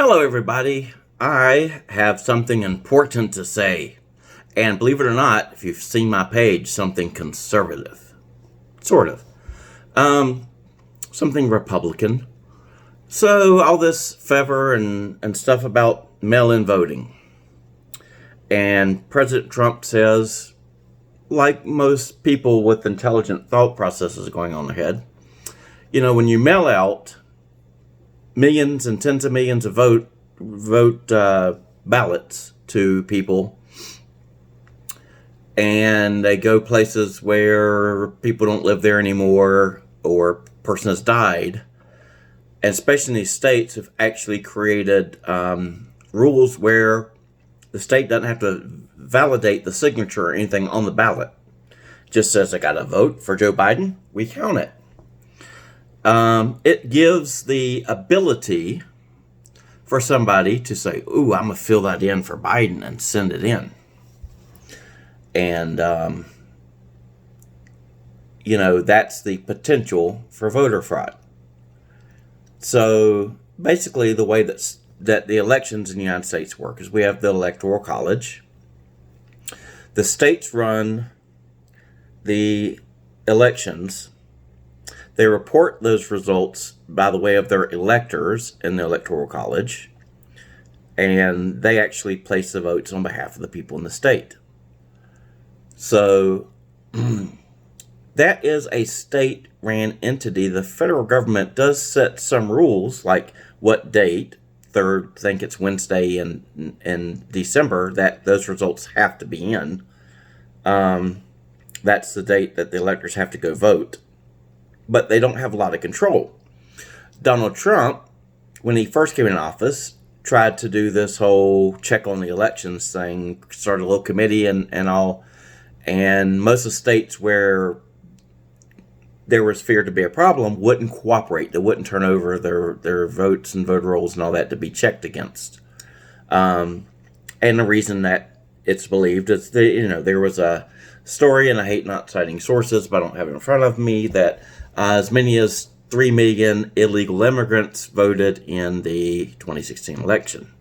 Hello, everybody. I have something important to say. And believe it or not, if you've seen my page, something conservative. Sort of. Something Republican. So, all this fever and stuff about mail-in voting. And President Trump says, like most people with intelligent thought processes going on their head, when you mail out millions and tens of millions of vote ballots to people, and they go places where people don't live there anymore, or a person has died, and especially in these states have actually created rules where the state doesn't have to validate the signature or anything on the ballot. It just says, I got to vote for Joe Biden, we count it. It gives the ability for somebody to say, ooh, I'm going to fill that in for Biden and send it in. And, that's the potential for voter fraud. So basically the way that the elections in the United States work is we have the Electoral College. The states run the elections. They report those results by the way of their electors in the Electoral College, and they actually place the votes on behalf of the people in the state. So that is a state-ran entity. The federal government does set some rules, like what date, I think it's Wednesday in December, that those results have to be in. That's the date that the electors have to go vote. But they don't have a lot of control. Donald Trump, when he first came in office, tried to do this whole check on the elections thing, started a little committee and all. And most of the states where there was feared to be a problem wouldn't cooperate. They wouldn't turn over their votes and voter rolls and all that to be checked against. And the reason that it's believed is that, there was a story, and I hate not citing sources, but I don't have it in front of me, that as many as 3 million illegal immigrants voted in the 2016 election.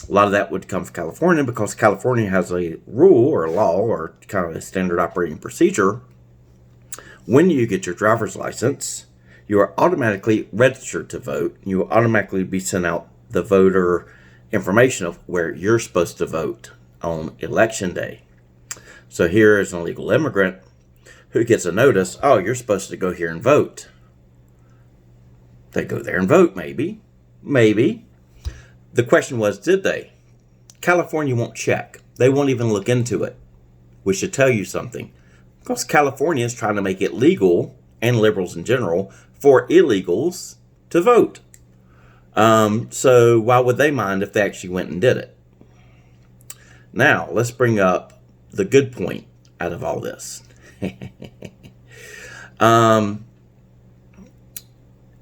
A lot of that would come from California because California has a rule or a law or kind of a standard operating procedure. When you get your driver's license, you are automatically registered to vote. You will automatically be sent out the voter information of where you're supposed to vote on election day. So here is an illegal immigrant who gets a notice, oh, you're supposed to go here and vote. They go there and vote, maybe. The question was, did they? California won't check. They won't even look into it. We should tell you something. Because California is trying to make it legal, and liberals in general, for illegals to vote. So why would they mind if they actually went and did it? Now, let's bring up the good point out of all this.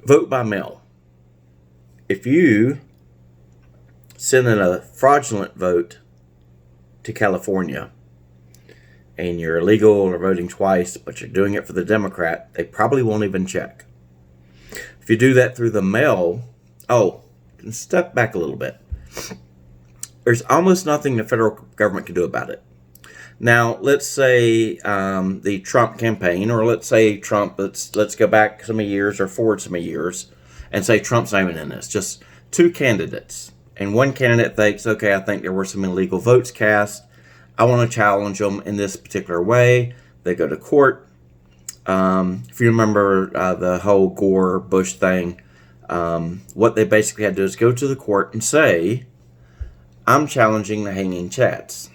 Vote by mail. If you send in a fraudulent vote to California and you're illegal or voting twice, but you're doing it for the Democrat, they probably won't even check. If you do that through the mail, step back a little bit. There's almost nothing the federal government can do about it. Now, let's say the Trump campaign, or let's say Trump, let's go back some years or forward some years, and say Trump's not even in this. Just two candidates. And one candidate thinks, okay, I think there were some illegal votes cast. I want to challenge them in this particular way. They go to court. If you remember the whole Gore-Bush thing, what they basically had to do is go to the court and say, I'm challenging the hanging chads.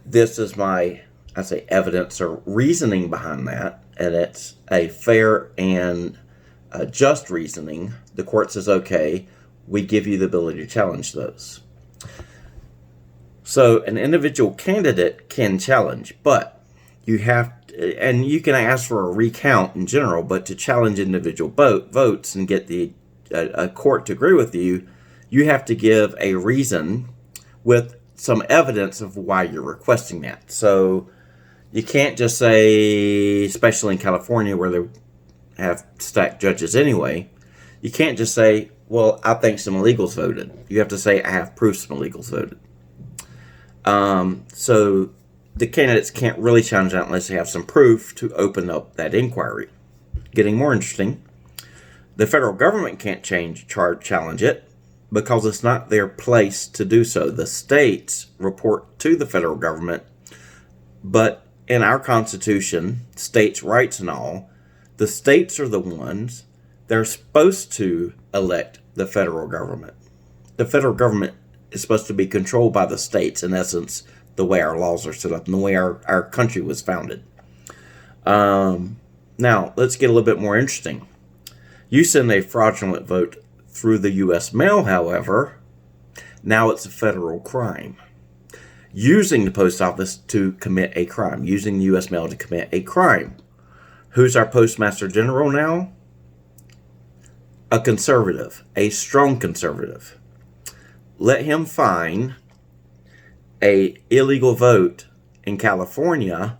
This is my, evidence or reasoning behind that, and it's a fair and just reasoning. The court says, okay, we give you the ability to challenge those. So an individual candidate can challenge, but you have to, and you can ask for a recount in general, but to challenge individual votes and get a court to agree with you, you have to give a reason with some evidence of why you're requesting that. So you can't just say, especially in California where they have stacked judges anyway, you can't just say, Well, I think some illegals voted. You have to say, I have proof some illegals voted. So the candidates can't really challenge that unless they have some proof to open up that inquiry. Getting more interesting, the federal government can't challenge it because it's not their place to do so. The states report to the federal government, but in our Constitution, states' rights and all, the states are the ones that are supposed to elect the federal government. The federal government is supposed to be controlled by the states, in essence, the way our laws are set up and the way our country was founded. Now, let's get a little bit more interesting. You send a fraudulent vote through the U.S. mail, however, now it's a federal crime. Using the post office to commit a crime, using the U.S. mail to commit a crime. Who's our Postmaster General now? A conservative, a strong conservative. Let him find a illegal vote in California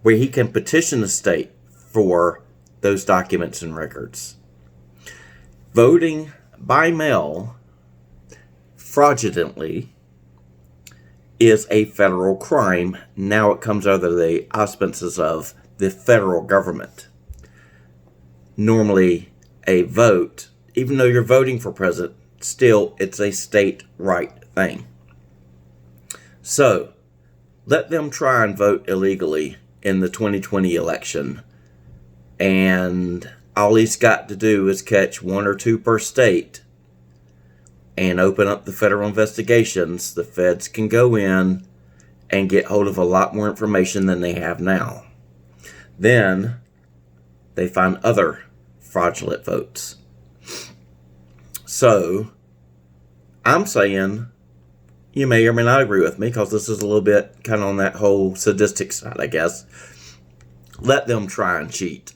where he can petition the state for those documents and records. Voting by mail fraudulently is a federal crime. Now it comes under the auspices of the federal government. Normally, a vote, even though you're voting for president, still it's a state right thing. So, let them try and vote illegally in the 2020 election, and all he's got to do is catch 1 or 2 per state and open up the federal investigations. The feds can go in and get hold of a lot more information than they have now. Then they find other fraudulent votes. So I'm saying, you may or may not agree with me, because this is a little bit kind of on that whole sadistic side, I guess. Let them try and cheat.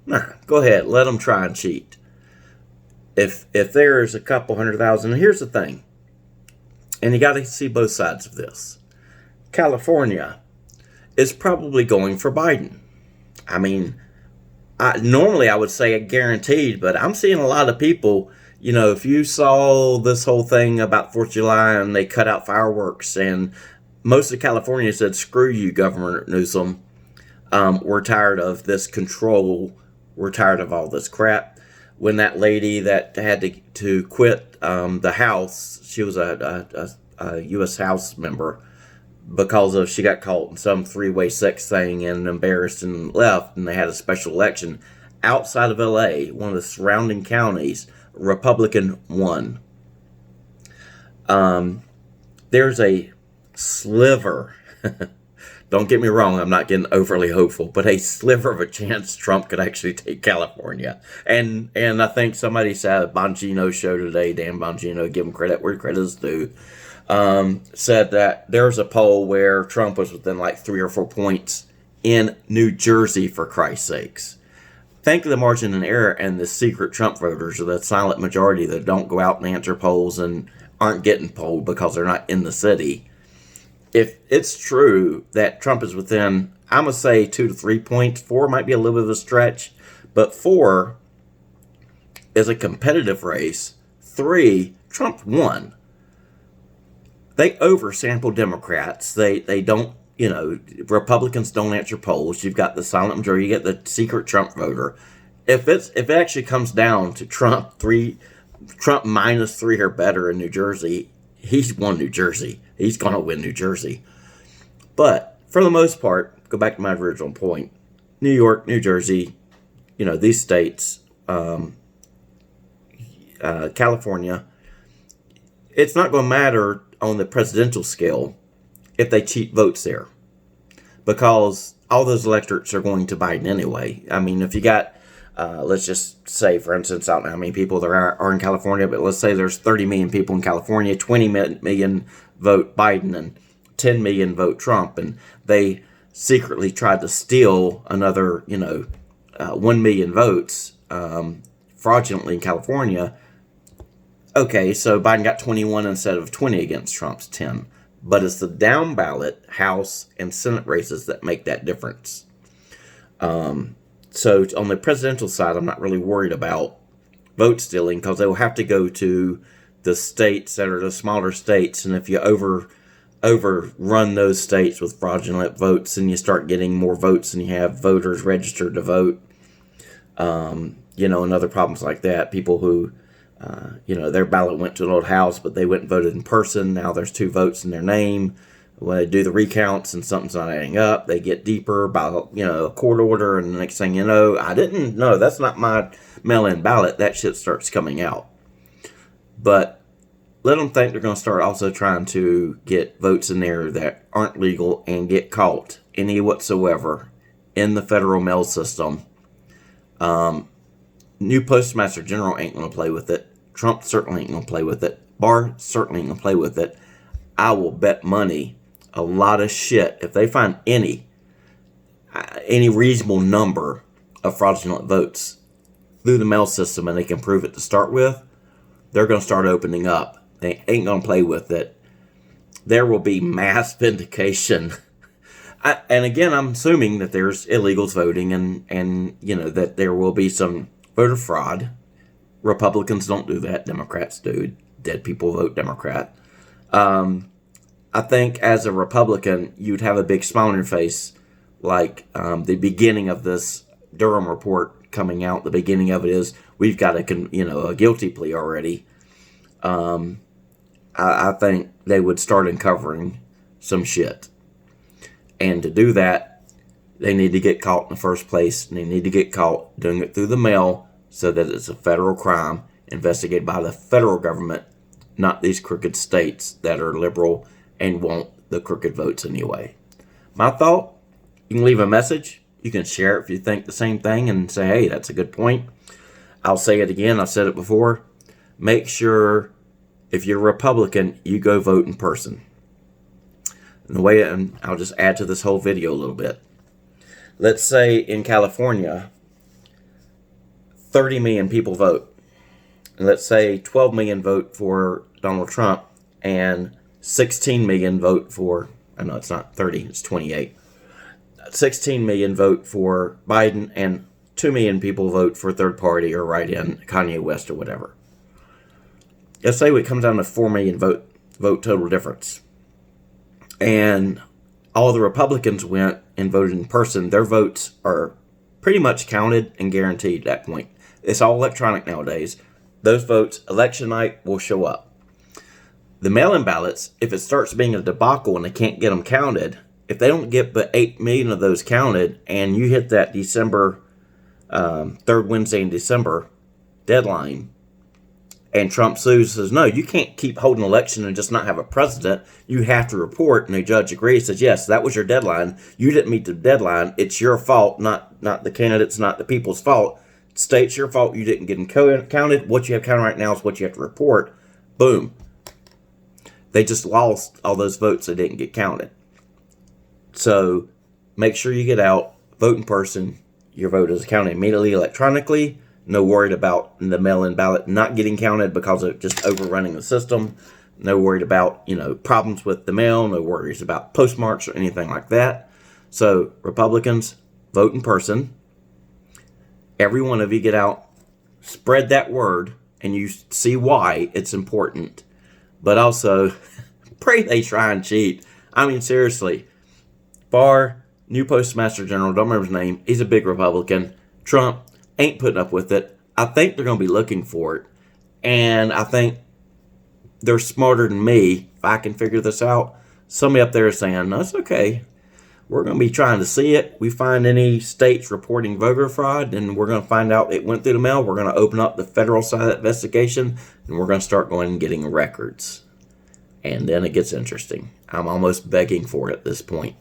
Nah, go ahead, let them try and cheat. If there's a couple 100,000, here's the thing, and you got to see both sides of this. California is probably going for Biden. I mean, normally I would say a guaranteed, but I'm seeing a lot of people, if you saw this whole thing about 4th of July and they cut out fireworks, and most of California said, screw you, Governor Newsom. We're tired of this control. We're tired of all this crap. When that lady that had to quit the House, she was a U.S. House member, because she got caught in some 3-way sex thing and embarrassed and left, and they had a special election outside of L.A., one of the surrounding counties. Republican won. There's a sliver, don't get me wrong, I'm not getting overly hopeful, but a sliver of a chance Trump could actually take California. And I think somebody said, Bongino's show today, Dan Bongino, give him credit where credit is due, said that there's a poll where Trump was within like 3 or 4 points in New Jersey, for Christ's sakes. Think of the margin of error and the secret Trump voters, or the silent majority that don't go out and answer polls and aren't getting polled because they're not in the city. If it's true that Trump is within, I'm going to say 2 to 3 points, 4 might be a little bit of a stretch, but 4 is a competitive race. 3, Trump won. They oversample Democrats. They don't, Republicans don't answer polls. You've got the silent majority. You get the secret Trump voter. If it actually comes down to Trump minus 3 or better in New Jersey, he's won New Jersey. He's going to win New Jersey. But for the most part, go back to my original point, New York, New Jersey, these states, California, it's not going to matter on the presidential scale if they cheat votes there, because all those electorates are going to Biden anyway. I mean, if you got, let's just say, for instance, I don't know how many people there are in California, but let's say there's 30 million people in California, 20 million vote Biden and 10 million vote Trump, and they secretly tried to steal another, 1 million votes fraudulently in California. Okay, so Biden got 21 instead of 20 against Trump's 10. But it's the down ballot House and Senate races that make that difference. So on the presidential side, I'm not really worried about vote stealing, because they will have to go to the states that are the smaller states, and if you overrun those states with fraudulent votes, and you start getting more votes than you have voters registered to vote, and other problems like that. People who, their ballot went to an old house, but they went and voted in person. Now there's 2 votes in their name. When they do the recounts and something's not adding up, they get deeper by, a court order, and the next thing you know, I didn't know, that's not my mail-in ballot. That shit starts coming out. But let them think they're going to start also trying to get votes in there that aren't legal and get caught any whatsoever in the federal mail system. New Postmaster General ain't going to play with it. Trump certainly ain't going to play with it. Barr certainly ain't going to play with it. I will bet money a lot of shit, if they find any reasonable number of fraudulent votes through the mail system and they can prove it to start with, they're going to start opening up. They ain't going to play with it. There will be mass vindication. And again, I'm assuming that there's illegals voting and that there will be some voter fraud. Republicans don't do that. Democrats do. Dead people vote Democrat. I think as a Republican, you'd have a big smile on your face, like the beginning of this Durham report coming out. The beginning of it is, we've got a guilty plea already. I think they would start uncovering some shit. And to do that, they need to get caught in the first place, and they need to get caught doing it through the mail so that it's a federal crime investigated by the federal government, not these crooked states that are liberal and want the crooked votes anyway. My thought, you can leave a message. You can share it if you think the same thing and say, hey, that's a good point. I'll say it again. I've said it before. Make sure, if you're Republican, you go vote in person. And I'll just add to this whole video a little bit. Let's say in California, 30 million people vote. And let's say 12 million vote for Donald Trump and 16 million vote for, I know it's not 30, it's 28. 16 million vote for Biden and 2 million people vote for third party or write-in Kanye West or whatever. Let's say it comes down to 4 million vote total difference. And all the Republicans went and voted in person. Their votes are pretty much counted and guaranteed at that point. It's all electronic nowadays. Those votes, election night, will show up. The mail-in ballots, if it starts being a debacle and they can't get them counted, if they don't get but 8 million of those counted and you hit that December, third Wednesday in December deadline, and Trump sues, says, no, you can't keep holding an election and just not have a president. You have to report, and the judge agrees, says, yes, that was your deadline. You didn't meet the deadline. It's your fault, not the candidates, not the people's fault. State's your fault. You didn't get them counted. What you have counted right now is what you have to report. Boom. They just lost all those votes that didn't get counted. So make sure you get out, vote in person. Your vote is counted immediately electronically. No worried about the mail-in ballot not getting counted because of just overrunning the system. No worried about, problems with the mail. No worries about postmarks or anything like that. So Republicans, vote in person. Every one of you get out, spread that word, and you see why it's important. But also, pray they try and cheat. I mean, seriously. Barr, new Postmaster General, don't remember his name. He's a big Republican. Trump ain't putting up with it. I think they're going to be looking for it. And I think they're smarter than me. If I can figure this out, somebody up there is saying, no, it's okay. We're going to be trying to see it. We find any states reporting voter fraud, and we're going to find out it went through the mail. We're going to open up the federal side of that investigation, and we're going to start going and getting records. And then it gets interesting. I'm almost begging for it at this point.